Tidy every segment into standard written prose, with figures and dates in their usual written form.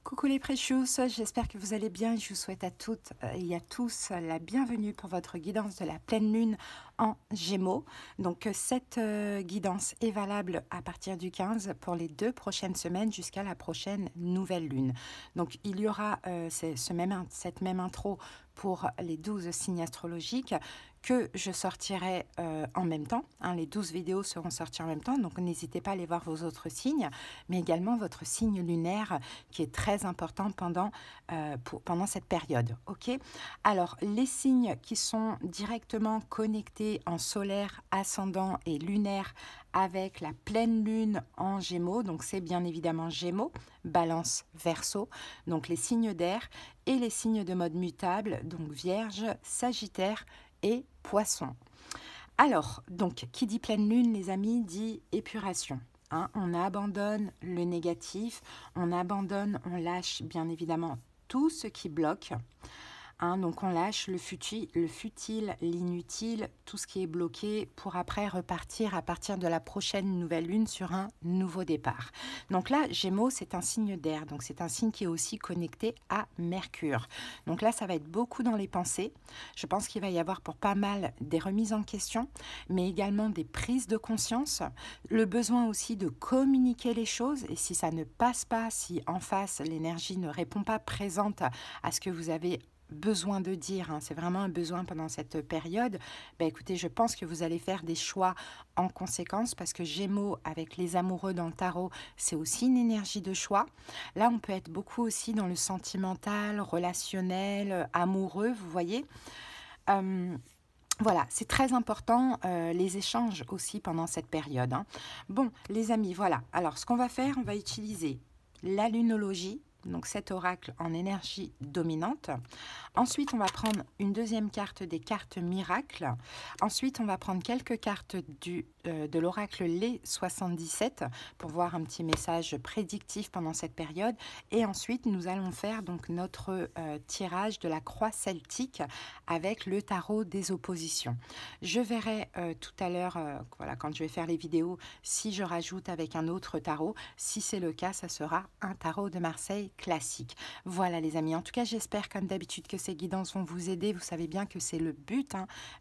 Coucou les Precious, j'espère que vous allez bien. Je vous souhaite à toutes et à tous la bienvenue pour votre guidance de la pleine lune en Gémeaux. Donc cette guidance est valable à partir du 15 pour les 2 prochaines semaines jusqu'à la prochaine nouvelle lune. Donc il y aura cette même intro pour les 12 signes astrologiques que je sortirai en même temps. Les 12 vidéos seront sorties en même temps, donc n'hésitez pas à aller voir vos autres signes, mais également votre signe lunaire qui est très important pendant cette période. Ok. Alors, les signes qui sont directement connectés en solaire, ascendant et lunaire avec la pleine lune en Gémeaux, donc c'est bien évidemment Gémeaux, Balance, Verseau, donc les signes d'air, et les signes de mode mutable, donc Vierge, Sagittaire et Poisson. Alors, donc, qui dit pleine lune, les amis, dit épuration. On abandonne le négatif, on lâche bien évidemment tout ce qui bloque. Donc on lâche le futile, l'inutile, tout ce qui est bloqué pour après repartir à partir de la prochaine nouvelle lune sur un nouveau départ. Donc là, Gémeaux, c'est un signe d'air, donc c'est un signe qui est aussi connecté à Mercure. Donc là, ça va être beaucoup dans les pensées. Je pense qu'il va y avoir pour pas mal des remises en question, mais également des prises de conscience, le besoin aussi de communiquer les choses, et si ça ne passe pas, si en face l'énergie ne répond pas présente à ce que vous avez besoin de dire, c'est vraiment un besoin pendant cette période, écoutez, je pense que vous allez faire des choix en conséquence, parce que Gémeaux avec les amoureux dans le tarot, c'est aussi une énergie de choix. Là, on peut être beaucoup aussi dans le sentimental, relationnel, amoureux, vous voyez. Voilà, c'est très important, les échanges aussi pendant cette période. Bon, les amis, voilà. Alors, ce qu'on va faire, on va utiliser la lunologie, donc cet oracle en énergie dominante. Ensuite, on va prendre une deuxième carte des cartes miracles. Ensuite, on va prendre quelques cartes de l'oracle Les 77 pour voir un petit message prédictif pendant cette période. Et ensuite, nous allons faire donc notre tirage de la croix celtique avec le tarot des oppositions. Je verrai tout à l'heure, voilà, quand je vais faire les vidéos, si je rajoute avec un autre tarot. Si c'est le cas, ça sera un tarot de Marseille classique. Voilà les amis, en tout cas j'espère comme d'habitude que ces guidances vont vous aider. Vous savez bien que c'est le but,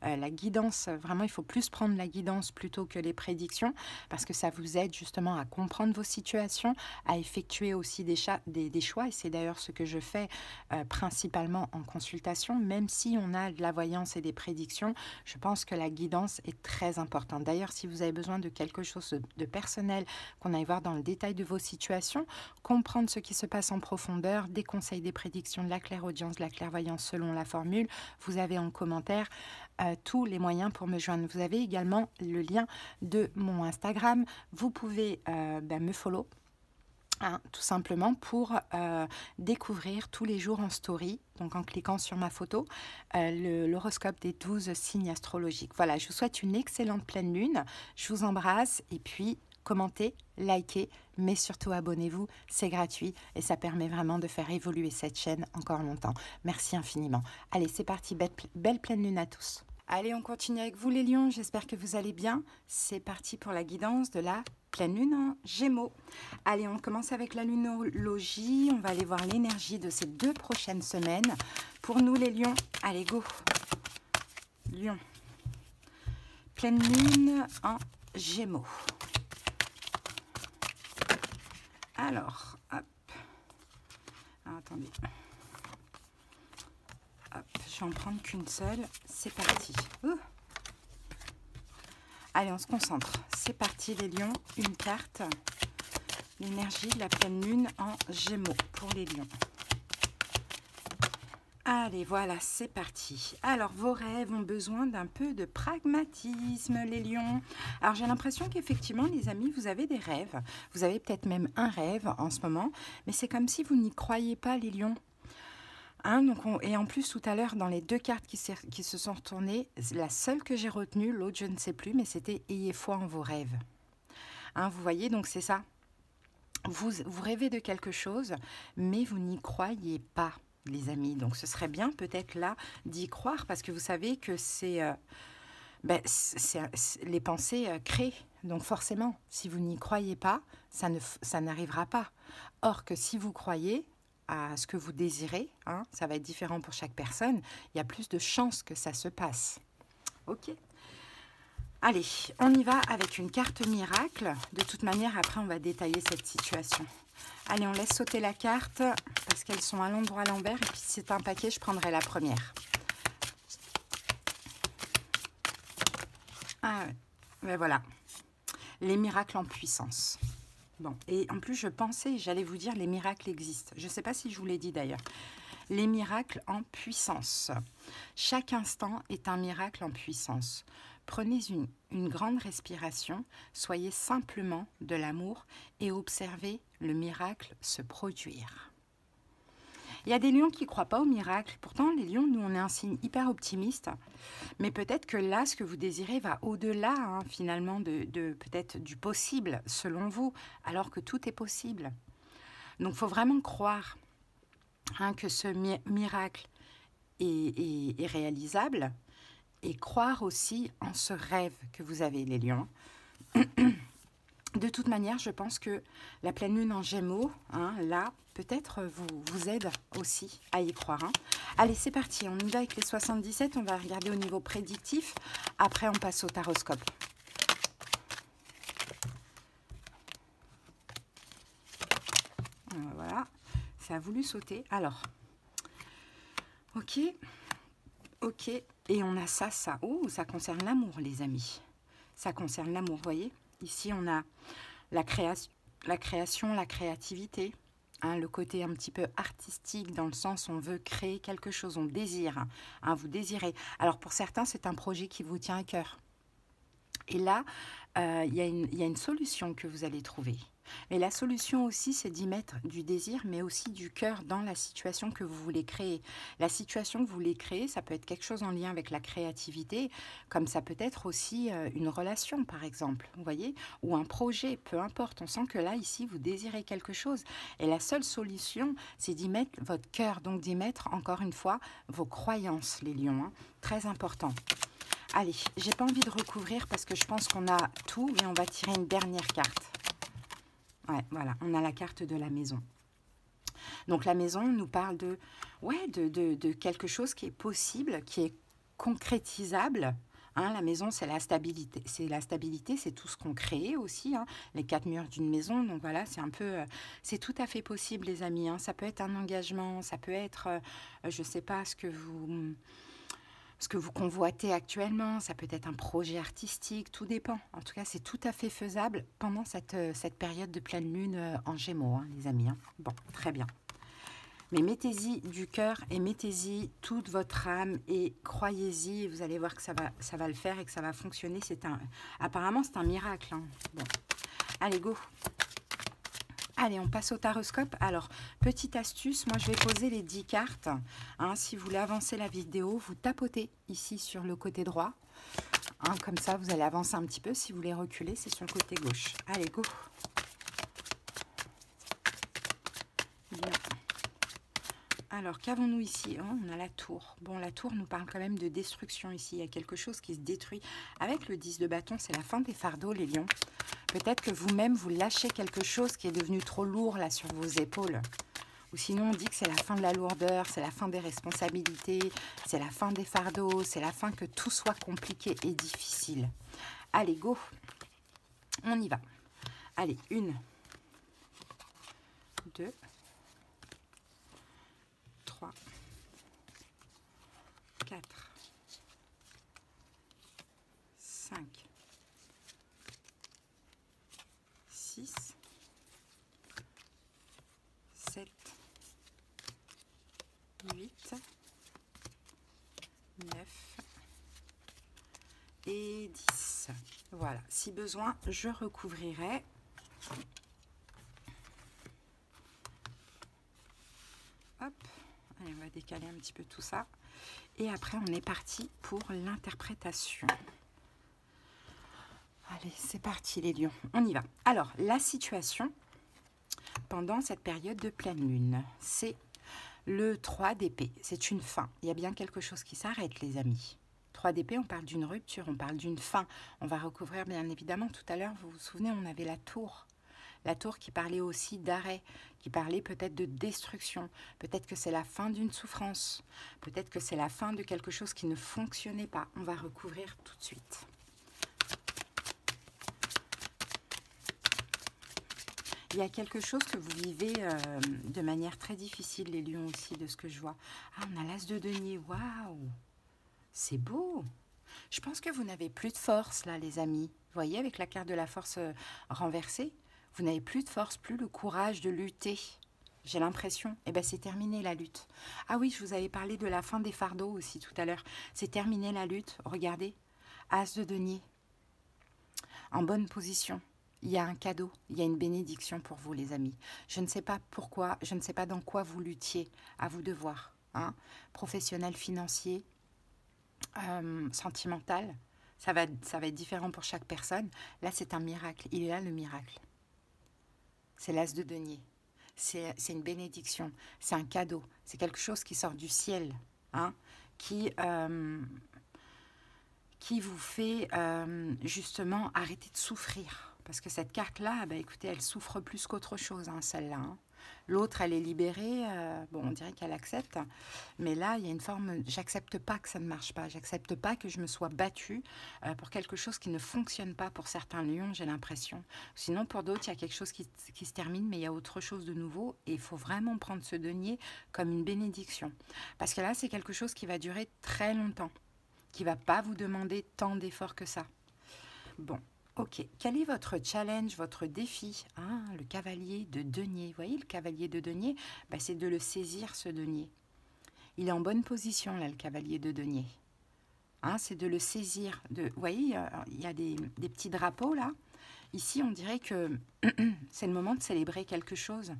la guidance, vraiment il faut plus prendre la guidance plutôt que les prédictions, parce que ça vous aide justement à comprendre vos situations, à effectuer aussi des choix, et c'est d'ailleurs ce que je fais principalement en consultation. Même si on a de la voyance et des prédictions, je pense que la guidance est très importante. D'ailleurs, si vous avez besoin de quelque chose de personnel, qu'on aille voir dans le détail de vos situations, comprendre ce qui se passe en profondeur, des conseils, des prédictions, de la clairaudience, de la clairvoyance selon la formule, vous avez en commentaire tous les moyens pour me joindre. Vous avez également le lien de mon Instagram. Vous pouvez me follow, tout simplement pour découvrir tous les jours en story, donc en cliquant sur ma photo, l'horoscope des 12 signes astrologiques. Voilà, je vous souhaite une excellente pleine lune. Je vous embrasse et puis commentez, likez, mais surtout abonnez-vous, c'est gratuit et ça permet vraiment de faire évoluer cette chaîne encore longtemps. Merci infiniment. Allez, c'est parti, belle pleine lune à tous. Allez, on continue avec vous les lions, j'espère que vous allez bien. C'est parti pour la guidance de la pleine lune en Gémeaux. Allez, on commence avec la lunologie, on va aller voir l'énergie de ces 2 prochaines semaines. Pour nous les lions, allez go. Lion, pleine lune en Gémeaux. Alors, hop. Attendez. Hop, je vais en prendre qu'une seule. C'est parti. Allez, on se concentre. C'est parti les lions. Une carte. L'énergie de la pleine lune en Gémeaux pour les lions. Allez, voilà, c'est parti. Alors, vos rêves ont besoin d'un peu de pragmatisme, les lions. Alors, j'ai l'impression qu'effectivement, les amis, vous avez des rêves. Vous avez peut-être même un rêve en ce moment, mais c'est comme si vous n'y croyez pas, les lions. Et en plus, tout à l'heure, dans les 2 cartes qui se sont retournées, la seule que j'ai retenue, l'autre, je ne sais plus, mais c'était « Ayez foi en vos rêves ». Vous voyez, donc c'est ça. Vous rêvez de quelque chose, mais vous n'y croyez pas, les amis. Donc, ce serait bien peut-être là d'y croire, parce que vous savez que les pensées créent. Donc, forcément, si vous n'y croyez pas, ça n'arrivera pas. Or que si vous croyez, à ce que vous désirez, hein, ça va être différent pour chaque personne, il y a plus de chances que ça se passe. Ok. Allez, on y va avec une carte miracle. De toute manière, après, on va détailler cette situation. Allez, on laisse sauter la carte parce qu'elles sont à l'endroit à l'envers. Et puis, si c'est un paquet, je prendrai la première. Ah ouais, ben voilà. Les miracles en puissance. Bon, et en plus, je pensais, j'allais vous dire, les miracles existent. Je ne sais pas si je vous l'ai dit d'ailleurs. Les miracles en puissance. Chaque instant est un miracle en puissance. Prenez une grande respiration, soyez simplement de l'amour et observez le miracle se produire. Il y a des lions qui ne croient pas au miracle. Pourtant, les lions, nous, on est un signe hyper optimiste. Mais peut-être que là, ce que vous désirez va au-delà, hein, finalement, de peut-être du possible, selon vous, alors que tout est possible. Donc, il faut vraiment croire, hein, que ce miracle est réalisable, et croire aussi en ce rêve que vous avez, les lions. De toute manière, je pense que la pleine lune en Gémeaux, hein, là, peut-être vous aide aussi à y croire. Hein. Allez, c'est parti, on y va avec les 77, on va regarder au niveau prédictif. Après, on passe au taroscope. Voilà, ça a voulu sauter. Alors, ok. Ok, et on a ça. Oh, ça concerne l'amour, les amis. Ça concerne l'amour, vous voyez. Ici, on a la création, la créativité, hein, le côté un petit peu artistique, dans le sens où on veut créer quelque chose, on désire, hein, vous désirez. Alors, pour certains, c'est un projet qui vous tient à cœur. Et là, il y a une solution que vous allez trouver. Mais la solution aussi, c'est d'y mettre du désir, mais aussi du cœur dans la situation que vous voulez créer. La situation que vous voulez créer, ça peut être quelque chose en lien avec la créativité, comme ça peut être aussi une relation, par exemple, vous voyez, ou un projet, peu importe. On sent que là, ici, vous désirez quelque chose. Et la seule solution, c'est d'y mettre votre cœur, donc d'y mettre, encore une fois, vos croyances, les lions, hein, très important. Allez, j'ai pas envie de recouvrir parce que je pense qu'on a tout, mais on va tirer une dernière carte. Ouais, voilà, on a la carte de la maison. Donc la maison nous parle de quelque chose qui est possible, qui est concrétisable. Hein, la maison, c'est la stabilité. C'est tout ce qu'on crée aussi, hein, les 4 murs d'une maison. Donc voilà, c'est un peu, c'est tout à fait possible, les amis. Hein. Ça peut être un engagement, ça peut être, je sais pas, ce que vous convoitez actuellement, ça peut être un projet artistique, tout dépend. En tout cas, c'est tout à fait faisable pendant cette période de pleine lune en Gémeaux, hein, les amis. Hein. Bon, très bien. Mais mettez-y du cœur et mettez-y toute votre âme et croyez-y. Vous allez voir que ça va le faire et que ça va fonctionner. Apparemment, c'est un miracle. Hein. Bon, allez, go. Allez, on passe au taroscope. Alors, petite astuce, moi je vais poser les 10 cartes. Hein, si vous voulez avancer la vidéo, vous tapotez ici sur le côté droit. Hein, comme ça, vous allez avancer un petit peu. Si vous voulez reculer, c'est sur le côté gauche. Allez, go. Bien. Alors, qu'avons-nous ici? Oh, on a la tour. Bon, la tour nous parle quand même de destruction ici. Il y a quelque chose qui se détruit. Avec le 10 de bâton, c'est la fin des fardeaux, les lions. Peut-être que vous-même, vous lâchez quelque chose qui est devenu trop lourd là sur vos épaules. Ou sinon, on dit que c'est la fin de la lourdeur, c'est la fin des responsabilités, c'est la fin des fardeaux, c'est la fin que tout soit compliqué et difficile. Allez, go. On y va. Allez, 1, 2, 3, 4, 5, 6, 7, 8, 9 et 10. Voilà, si besoin, je recouvrirai. Hop, allez, on va décaler un petit peu tout ça. Et après, on est parti pour l'interprétation. Allez, c'est parti les lions, on y va. Alors, la situation pendant cette période de pleine lune, c'est le 3 d'épée. C'est une fin. Il y a bien quelque chose qui s'arrête, les amis. 3 d'épée, on parle d'une rupture, on parle d'une fin. On va recouvrir bien évidemment. Tout à l'heure, vous vous souvenez, on avait la tour. La tour qui parlait aussi d'arrêt, qui parlait peut-être de destruction. Peut-être que c'est la fin d'une souffrance. Peut-être que c'est la fin de quelque chose qui ne fonctionnait pas. On va recouvrir tout de suite. Il y a quelque chose que vous vivez de manière très difficile, les lions aussi, de ce que je vois. Ah, on a l'as de denier. Waouh! C'est beau! Je pense que vous n'avez plus de force, là, les amis. Vous voyez, avec la carte de la force renversée, vous n'avez plus de force, plus le courage de lutter. J'ai l'impression. Eh bien, c'est terminé, la lutte. Ah oui, je vous avais parlé de la fin des fardeaux aussi tout à l'heure. C'est terminé, la lutte. Regardez. As de denier. En bonne position. Il y a un cadeau, il y a une bénédiction pour vous, les amis. Je ne sais pas pourquoi, je ne sais pas dans quoi vous luttiez, à vous de voir. Hein. Professionnel, financier, sentimental, ça va être différent pour chaque personne. Là, c'est un miracle. Il est là, le miracle. C'est l'as de denier. C'est une bénédiction. C'est un cadeau. C'est quelque chose qui sort du ciel, hein, qui vous fait justement arrêter de souffrir. Parce que cette carte-là, bah, écoutez, elle souffre plus qu'autre chose, hein, celle-là. Hein. L'autre, elle est libérée. Bon, on dirait qu'elle accepte. Mais là, il y a une forme... J'accepte pas que ça ne marche pas. J'accepte pas que je me sois battue pour quelque chose qui ne fonctionne pas pour certains lions, j'ai l'impression. Sinon, pour d'autres, il y a quelque chose qui se termine, mais il y a autre chose de nouveau. Et il faut vraiment prendre ce denier comme une bénédiction. Parce que là, c'est quelque chose qui va durer très longtemps. Qui ne va pas vous demander tant d'efforts que ça. Bon. Ok, quel est votre challenge, votre défi? Ah, le cavalier de denier. Vous voyez, le cavalier de denier, bah, c'est de le saisir, ce denier. Il est en bonne position, là, le cavalier de denier. Hein, c'est de le saisir. Vous voyez, il y a des petits drapeaux, là. Ici, on dirait que c'est le moment de célébrer quelque chose.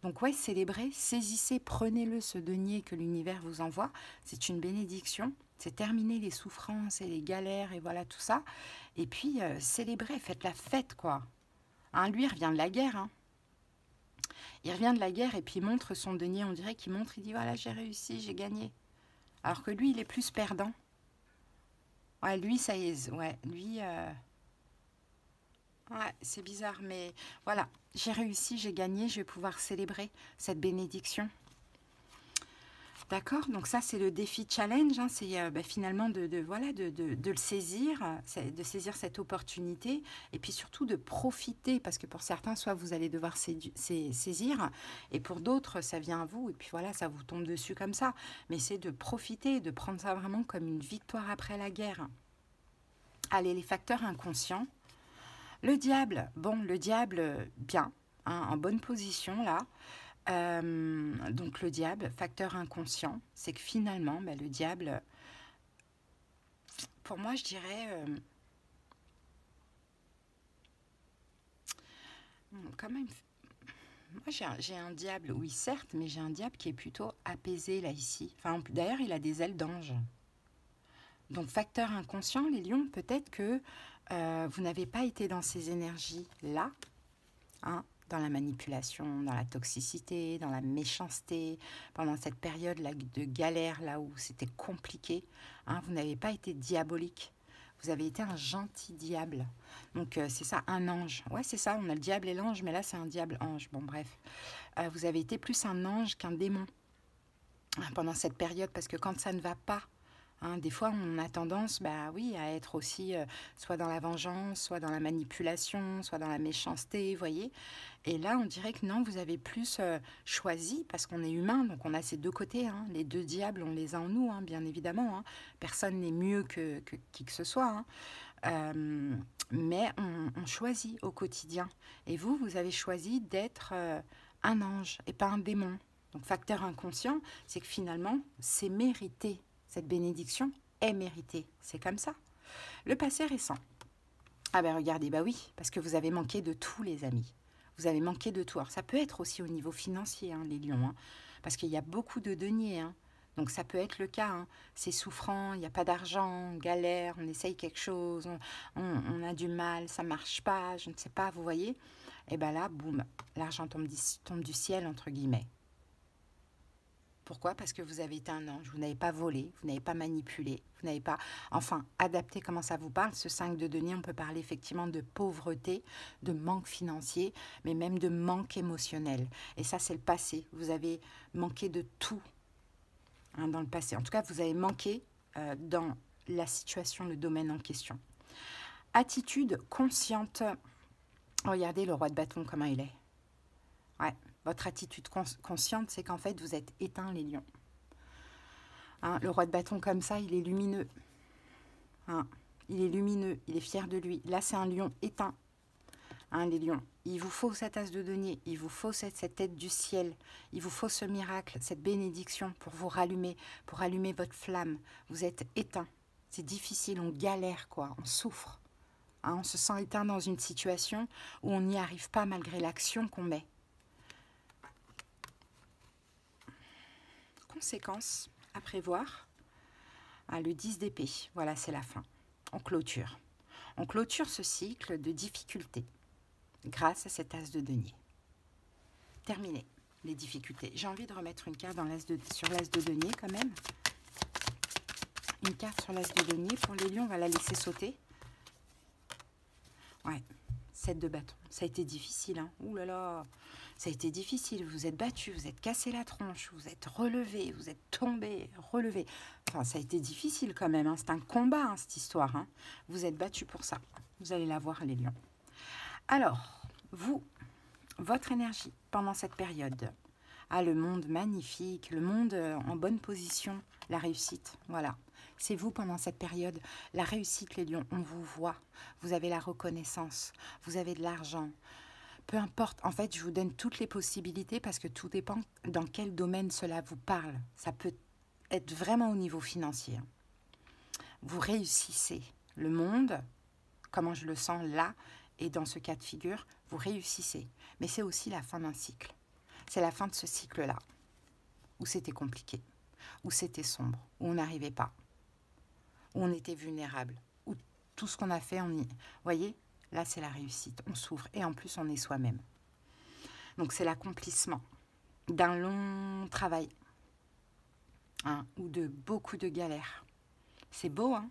Donc, ouais, célébrez, saisissez, prenez-le, ce denier que l'univers vous envoie. C'est une bénédiction. C'est terminer les souffrances et les galères et voilà tout ça. Et puis, célébrez, faites la fête, quoi. Hein, lui, il revient de la guerre. Hein. Il revient de la guerre et puis il montre son denier. On dirait qu'il montre, il dit, voilà, j'ai réussi, j'ai gagné. Alors que lui, il est plus perdant. Ouais, lui, ça y est. Ouais, lui... Ouais, c'est bizarre, mais voilà. J'ai réussi, j'ai gagné, je vais pouvoir célébrer cette bénédiction. D'accord, donc ça c'est le défi challenge, hein, c'est finalement voilà, de le saisir, de saisir cette opportunité et puis surtout de profiter parce que pour certains, soit vous allez devoir saisir et pour d'autres, ça vient à vous et puis voilà, ça vous tombe dessus comme ça. Mais c'est de profiter, de prendre ça vraiment comme une victoire après la guerre. Allez, les facteurs inconscients. Le diable, bon, le diable, bien, hein, en bonne position là. Donc le diable, facteur inconscient, c'est que finalement, bah, le diable, pour moi, je dirais, quand même, moi j'ai un diable, oui certes, mais j'ai un diable qui est plutôt apaisé là ici. Enfin, d'ailleurs, il a des ailes d'ange. Donc facteur inconscient, les lions, peut-être que vous n'avez pas été dans ces énergies-là, hein, dans la manipulation, dans la toxicité, dans la méchanceté, pendant cette période-là de galère, là où c'était compliqué, hein, vous n'avez pas été diabolique, vous avez été un gentil diable. Donc c'est ça, un ange. Ouais, c'est ça, on a le diable et l'ange, mais là c'est un diable-ange. Bon, bref. Vous avez été plus un ange qu'un démon hein, pendant cette période, parce que quand ça ne va pas, hein, des fois, on a tendance, bah oui, à être aussi soit dans la vengeance, soit dans la manipulation, soit dans la méchanceté, vous voyez. Et là, on dirait que non, vous avez plus choisi, parce qu'on est humain, donc on a ces deux côtés. Hein, les deux diables, on les a en nous, hein, bien évidemment. Hein, personne n'est mieux que qui que ce soit. Hein, mais on choisit au quotidien. Et vous, vous avez choisi d'être un ange et pas un démon. Donc, facteur inconscient, c'est que finalement, c'est mérité. Cette bénédiction est méritée. C'est comme ça. Le passé récent. Ah ben regardez, bah oui, parce que vous avez manqué de tout, les amis. Vous avez manqué de tout. Alors, ça peut être aussi au niveau financier, hein, les lions, hein, parce qu'il y a beaucoup de deniers. Hein. Donc ça peut être le cas. Hein. C'est souffrant, il n'y a pas d'argent, on galère, on essaye quelque chose, on a du mal, ça ne marche pas, je ne sais pas, vous voyez. Et bien là, boum, l'argent tombe du ciel, entre guillemets. Pourquoi? Parce que vous avez été un ange, vous n'avez pas volé, vous n'avez pas manipulé, vous n'avez pas... Enfin, adapté comment ça vous parle. Ce 5 de denier, on peut parler effectivement de pauvreté, de manque financier, mais même de manque émotionnel. Et ça, c'est le passé. Vous avez manqué de tout hein, dans le passé. En tout cas, vous avez manqué dans la situation, le domaine en question. Attitude consciente. Regardez le roi de bâton, comment il est. Ouais. Votre attitude consciente, c'est qu'en fait, vous êtes éteint, les lions. Hein, le roi de bâton comme ça, il est lumineux. Hein, il est lumineux, il est fier de lui. Là, c'est un lion éteint. Hein, les lions, il vous faut cette as de denier, il vous faut cette aide du ciel, il vous faut ce miracle, cette bénédiction pour vous rallumer, pour allumer votre flamme. Vous êtes éteint. C'est difficile, on galère, quoi, on souffre. Hein, on se sent éteint dans une situation où on n'y arrive pas malgré l'action qu'on met. Conséquences à prévoir. Ah, le 10 d'épée, voilà, c'est la fin. On clôture. On clôture ce cycle de difficultés grâce à cet as de denier. Terminé, les difficultés. J'ai envie de remettre une carte sur l'as de denier quand même. Une carte sur l'as de denier. Pour les lions, on va la laisser sauter. Ouais, 7 de bâton. Ça a été difficile, hein. Ouh là là, ça a été difficile. Vous êtes battu, vous êtes cassé la tronche, vous êtes relevé, vous êtes tombé, relevé. Enfin, ça a été difficile quand même, hein. C'est un combat, hein, cette histoire, hein. Vous êtes battu pour ça. Vous allez la voir, les lions. Alors, vous, votre énergie pendant cette période. Ah, le monde magnifique, le monde en bonne position, la réussite, voilà. C'est vous pendant cette période. La réussite, les lions, on vous voit. Vous avez la reconnaissance, vous avez de l'argent. Peu importe, en fait, je vous donne toutes les possibilités parce que tout dépend dans quel domaine cela vous parle. Ça peut être vraiment au niveau financier. Vous réussissez. Le monde, comment je le sens là, et dans ce cas de figure, vous réussissez. Mais c'est aussi la fin d'un cycle. C'est la fin de ce cycle-là, où c'était compliqué, où c'était sombre, où on n'arrivait pas, où on était vulnérable, où tout ce qu'on a fait, on y... Vous voyez, là, c'est la réussite. On s'ouvre et en plus, on est soi-même. Donc, c'est l'accomplissement d'un long travail hein, ou de beaucoup de galères. C'est beau, hein?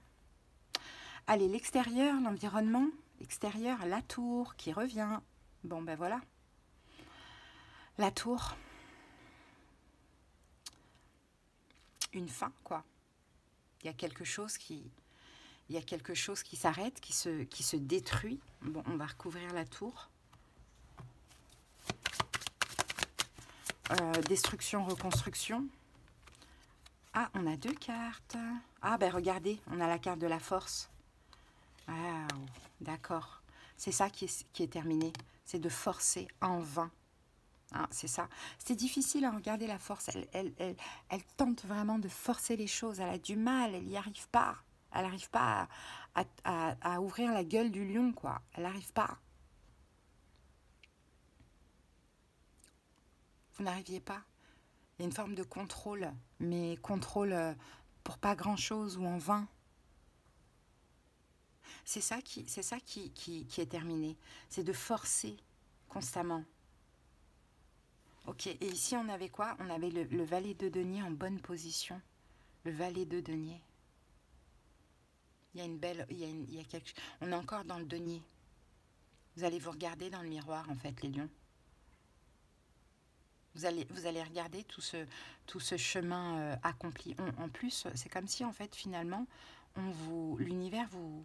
Allez, l'extérieur, l'environnement, extérieur, la tour qui revient. Bon, ben voilà. La tour. Une fin, quoi. Il y a quelque chose qui s'arrête, qui se détruit. Bon, on va recouvrir la tour. Destruction, reconstruction. Ah, on a 2 cartes. Ah, ben regardez, on a la carte de la force. Ah, d'accord. C'est ça qui est terminé. C'est de forcer en vain. Hein, c'est ça. C'est difficile à regarder la force. Elle tente vraiment de forcer les choses. Elle a du mal, elle n'y arrive pas. Elle n'arrive pas à ouvrir la gueule du lion, quoi. Elle n'arrive pas. Vous n'arriviez pas. Il y a une forme de contrôle, mais contrôle pour pas grand-chose ou en vain. C'est ça qui est terminé. C'est de forcer constamment. Ok, et ici on avait quoi? On avait le valet de denier en bonne position. Le valet de denier. Il y a une belle... Il y a quelque... On est encore dans le denier. Vous allez vous regarder dans le miroir, en fait, les lions. Vous allez regarder tout ce chemin accompli. En plus, c'est comme si, en fait, finalement, l'univers vous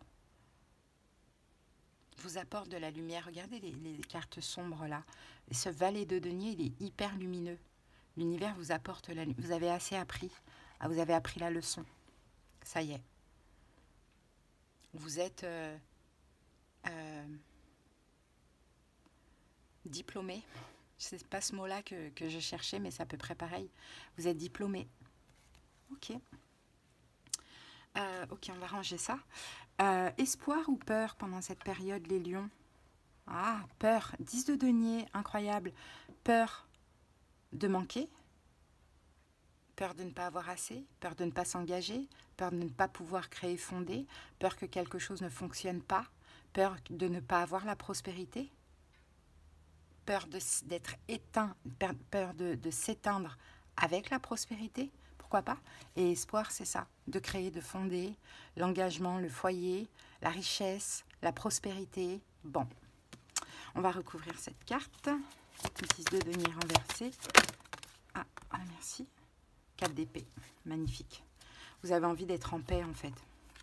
apporte de la lumière. Regardez les cartes sombres, là. Et ce valet de denier, il est hyper lumineux. L'univers vous apporte la lumière. Vous avez assez appris. Ah, vous avez appris la leçon. Ça y est. Vous êtes diplômé. C'est pas ce mot-là que je cherchais, mais c'est à peu près pareil. Vous êtes diplômé. Ok. Ok, on va ranger ça. Espoir ou peur pendant cette période, les lions? Ah, peur. 10 de denier, incroyable. Peur de manquer. Peur de ne pas avoir assez. Peur de ne pas s'engager. Peur de ne pas pouvoir créer, fonder. Peur que quelque chose ne fonctionne pas. Peur de ne pas avoir la prospérité. Peur d'être éteint, peur de s'éteindre avec la prospérité, pourquoi pas? Et espoir, c'est ça, de créer, de fonder l'engagement, le foyer, la richesse, la prospérité. Bon, on va recouvrir cette carte. 10 de denier renversé. Ah, merci. 4 d'épée, magnifique. Vous avez envie d'être en paix, en fait.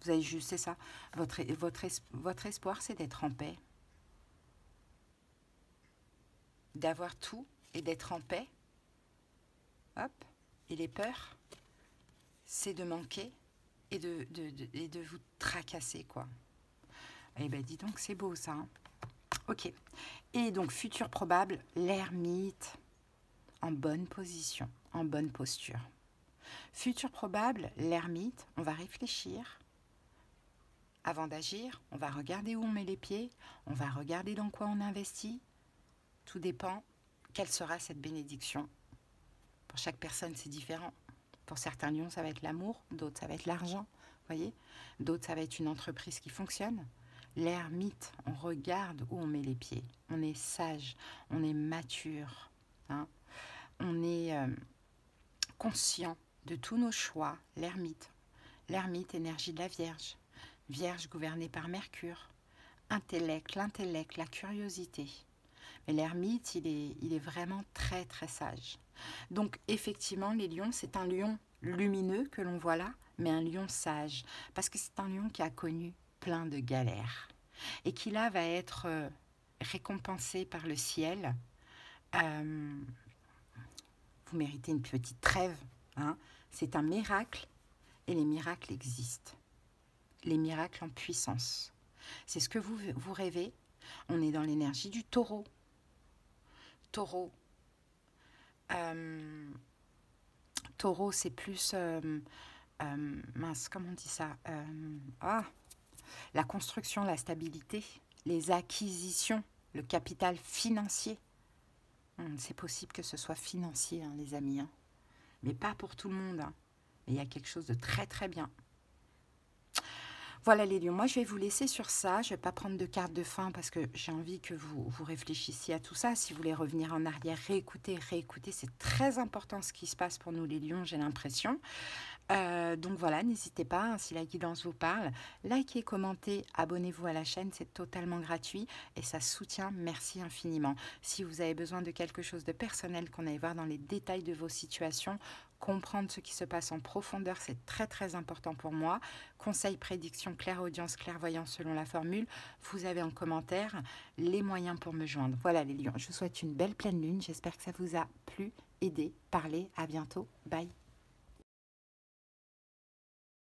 Vous avez juste, c'est ça. Votre espoir, c'est d'être en paix. D'avoir tout et d'être en paix. Hop. Et les peurs, c'est de manquer et de vous tracasser, quoi. Eh bien, dis donc, c'est beau, ça. Hein. Ok. Et donc, futur probable, l'ermite en bonne position, en bonne posture. Futur probable, l'ermite, on va réfléchir. Avant d'agir, on va regarder où on met les pieds, on va regarder dans quoi on investit. Tout dépend quelle sera cette bénédiction. Pour chaque personne, c'est différent. Pour certains lions, ça va être l'amour, d'autres, ça va être l'argent, voyez. D'autres, ça va être une entreprise qui fonctionne. L'ermite, on regarde où on met les pieds. On est sage, on est mature, hein. On est conscient de tous nos choix. L'ermite, énergie de la Vierge. Vierge gouvernée par Mercure. L'intellect, la curiosité. Mais l'ermite, il est vraiment très très sage. Donc effectivement, les lions, c'est un lion lumineux que l'on voit là, mais un lion sage. Parce que c'est un lion qui a connu plein de galères. Et qui là va être récompensé par le ciel. Vous méritez une petite trêve. Hein. C'est un miracle. Et les miracles existent. Les miracles en puissance. C'est ce que vous rêvez. On est dans l'énergie du taureau. Taureau. Taureau, c'est plus... mince, comment on dit ça la construction, la stabilité, les acquisitions, le capital financier. C'est possible que ce soit financier, hein, les amis. Hein. Mais pas pour tout le monde. Hein. Mais il y a quelque chose de très très bien. Voilà les lions, moi je vais vous laisser sur ça, je ne vais pas prendre de carte de fin parce que j'ai envie que vous réfléchissiez à tout ça. Si vous voulez revenir en arrière, réécoutez, c'est très important ce qui se passe pour nous les lions, j'ai l'impression. Donc voilà, n'hésitez pas, hein, si la guidance vous parle, likez, commentez, abonnez-vous à la chaîne, c'est totalement gratuit et ça soutient, merci infiniment. Si vous avez besoin de quelque chose de personnel, qu'on aille voir dans les détails de vos situations, comprendre ce qui se passe en profondeur, c'est très très important pour moi. Conseil, prédiction, clairaudience, clairvoyance selon la formule, vous avez en commentaire les moyens pour me joindre. Voilà les lions, je vous souhaite une belle pleine lune, j'espère que ça vous a plu, aidé, parlé, à bientôt, bye.